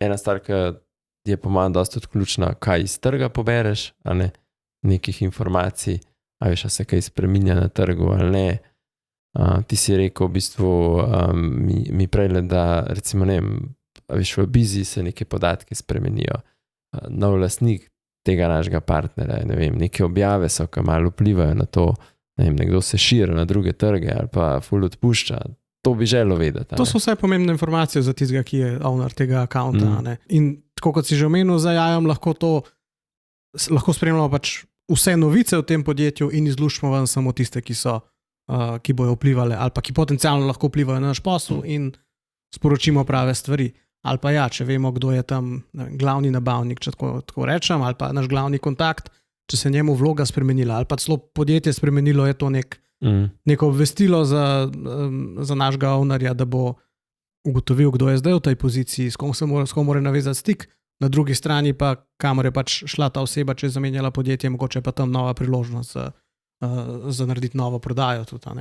ena stvar, ki je po mojem dosti ključna, kaj iz trga pobereš, a ne nekih informacij, a veš, a se kaj spreminja na trgu ali ne. Ti si rekel v bistvu mi prej, da recimo ne vem, a veš, v Bizi se neke podatke spremenijo. Nov lastnik tega našega partnerja, ne vem, neke objave so, ki malo vplivajo na to, ne vem, nekdo se širi na druge trge ali pa ful odpušča. To bi želel vedeti. To so vse pomembne informacije za tistega, ki je owner tega akaunta. In tako kot si že omenil, za jajom lahko spremljamo pač vse novice v tem podjetju in izluščimo ven samo tiste, ki bojo vplivali ali pa ki potencialno lahko vplivajo na naš posel in sporočimo prave stvari. Ali pa ja, če vemo, kdo je tam glavni nabavnik, če tako rečem, ali pa naš glavni kontakt, če se njemu vloga spremenila, ali pa celo podjetje spremenilo, je to neko obvestilo za našega ownerja, da bo ugotovil, kdo je zdaj v tej poziciji, s kom mora navezati stik, na drugi strani pa kamor je pač šla ta oseba, če je zamenjala podjetje, mogoče pa tam nova priložnost za narediti novo prodajo tudi, ne?